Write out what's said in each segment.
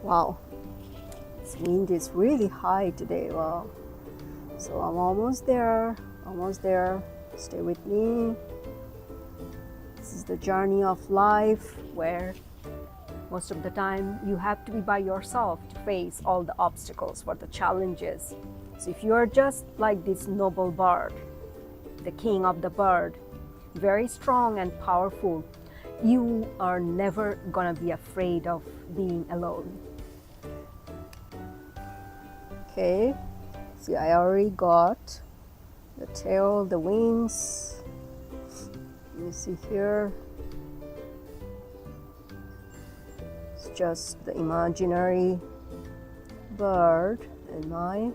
Wow, this wind is really high today. Wow. So I'm almost there, almost there. Stay with me. This is the journey of life where most of the time you have to be by yourself to face all the obstacles, what the challenges. So if you are just like this noble bird, the king of the bird, very strong and powerful, you are never gonna be afraid of being alone. Okay, see, I already got the tail, the wings. Let me see here. It's just the imaginary bird and my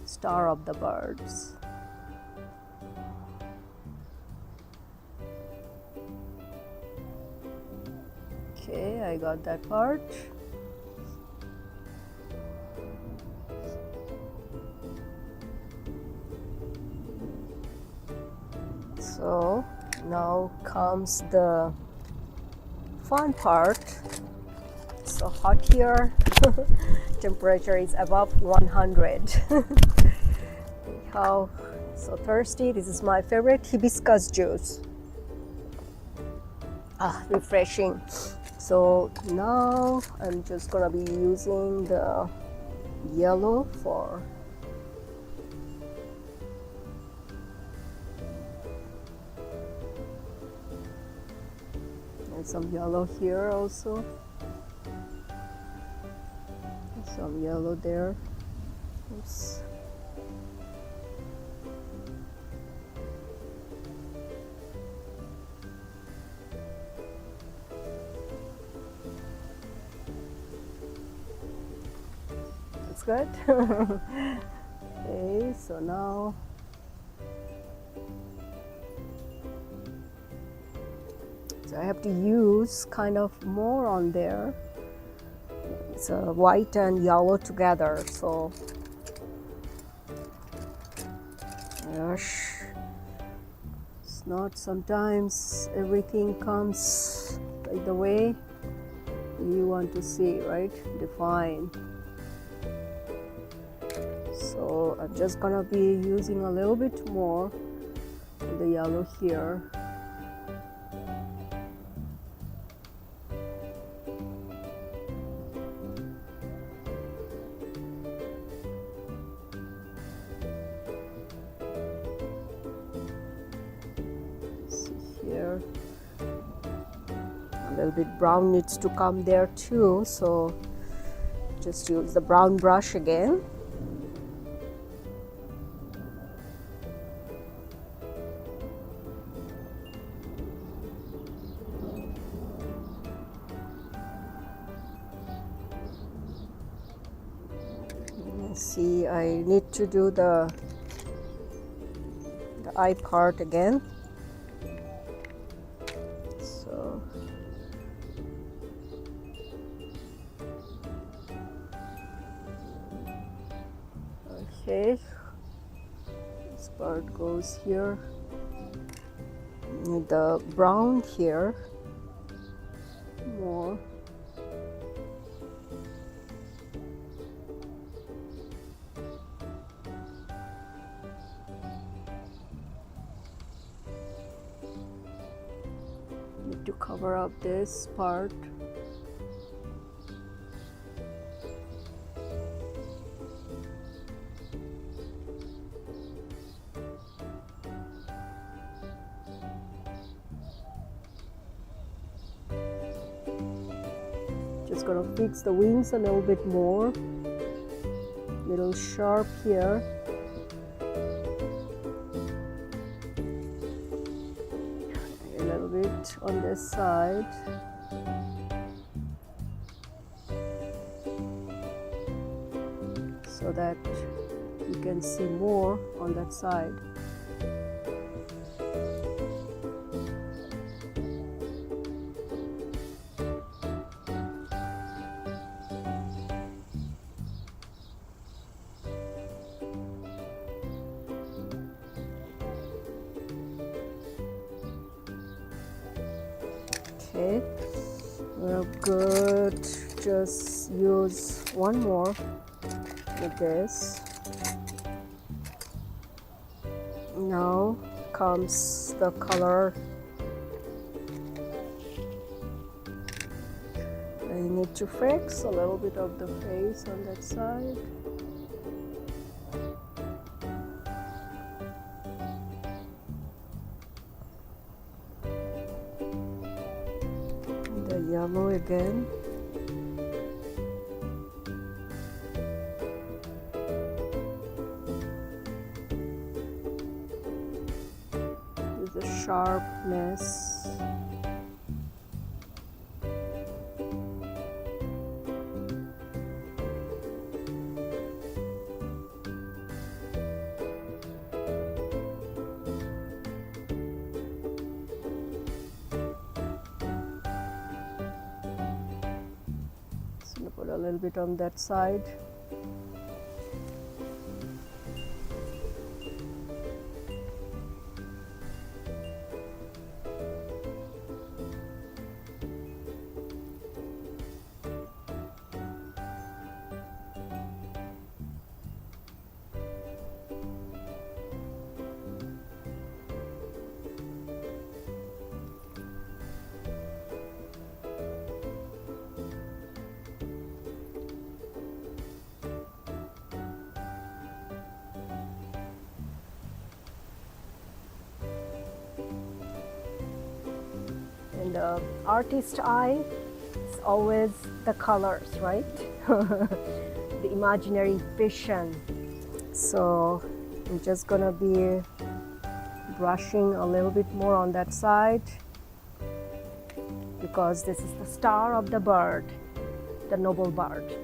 star of the birds. Okay, I got that part. So now comes the fun part. It's so hot here. Temperature is above 100. How so thirsty. This is my favorite hibiscus juice. Refreshing. So now I'm just gonna be using the yellow for and some yellow here also. Some yellow there. Oops. That's good. Okay, so now I have to use kind of more on there. It's white and yellow together, so gosh, it's not sometimes everything comes like the way you want to see, right? Define. So I'm just gonna be using a little bit more of the yellow here. Here a little bit brown needs to come there too, so just use the brown brush again. See, I need to do the eye part again. So okay, this part goes here. Need the brown here more. Need to cover up this part. Just gonna fix the wings a little bit more. Little sharp here. A little bit on this side. So that you can see more on that side. Okay, we're good just use one more with this. Now comes the color. I need to fix a little bit of the face on that side. The yellow again. With the sharpness. Put a little bit on that side. And the artist eye is always the colors, right? The imaginary vision. So I'm just gonna be brushing a little bit more on that side because this is the star of the bird, the noble bird.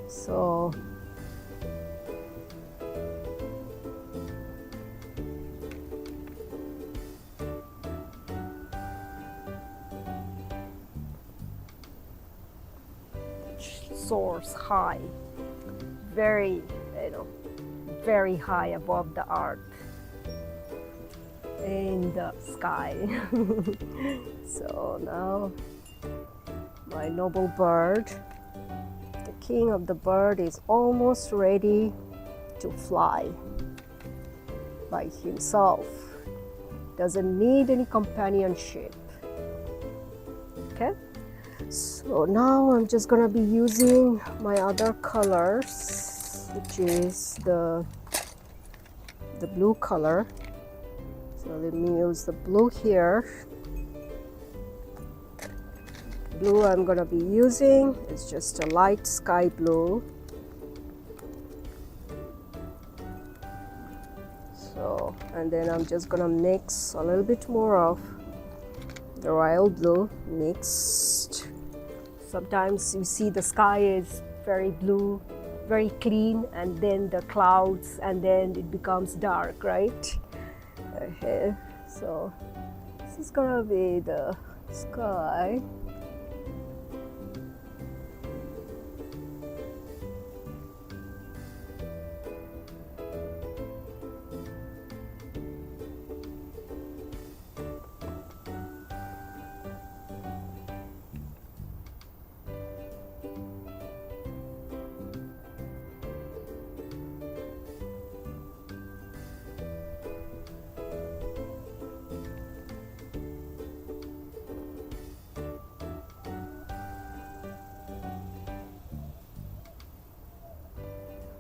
So soars high, very, very high above the earth in the sky. So now my noble bird, the king of the bird, is almost ready to fly by himself. Doesn't need any companionship. Okay. So now I'm just gonna be using my other colors, which is the blue color. So let me use the blue here. Blue I'm gonna be using is just a light sky blue. So, and then I'm just gonna mix a little bit more of the royal blue mixed. Sometimes you see the sky is very blue, very clean, and then the clouds, and then it becomes dark, right? Okay, so this is gonna be the sky.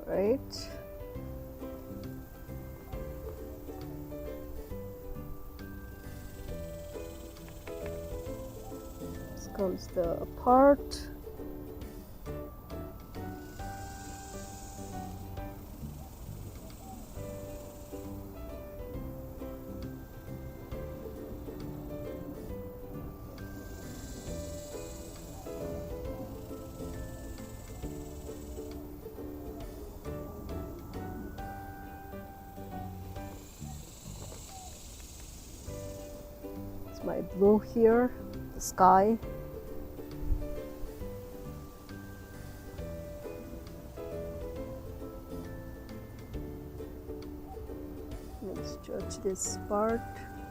Right. This comes the part. My blue here, the sky. Let's stretch this part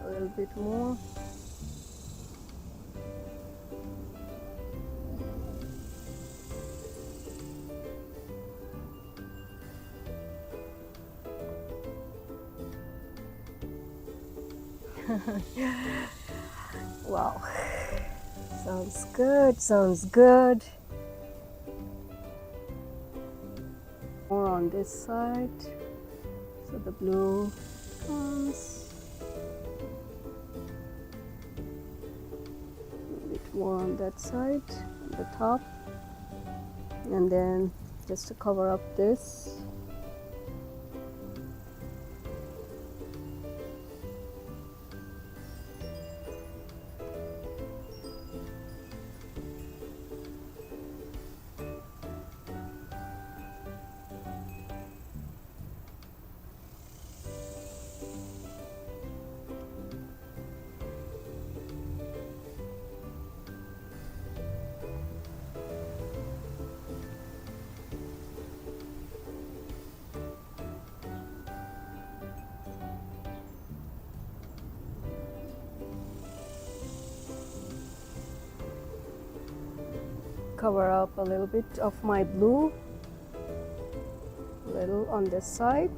a little bit more. Wow, sounds good, sounds good. More on this side, so the blue comes. A bit more on that side, on the top, and then just to cover up this. Cover up a little bit of my blue, a little on this side,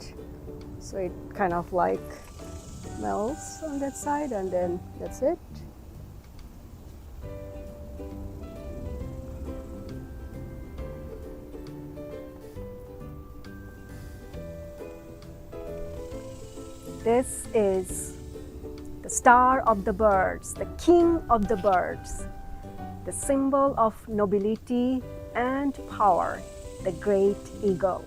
so it kind of like melts on that side, and then that's it. This is the star of the birds, the king of the birds, the symbol of nobility and power, the great eagle.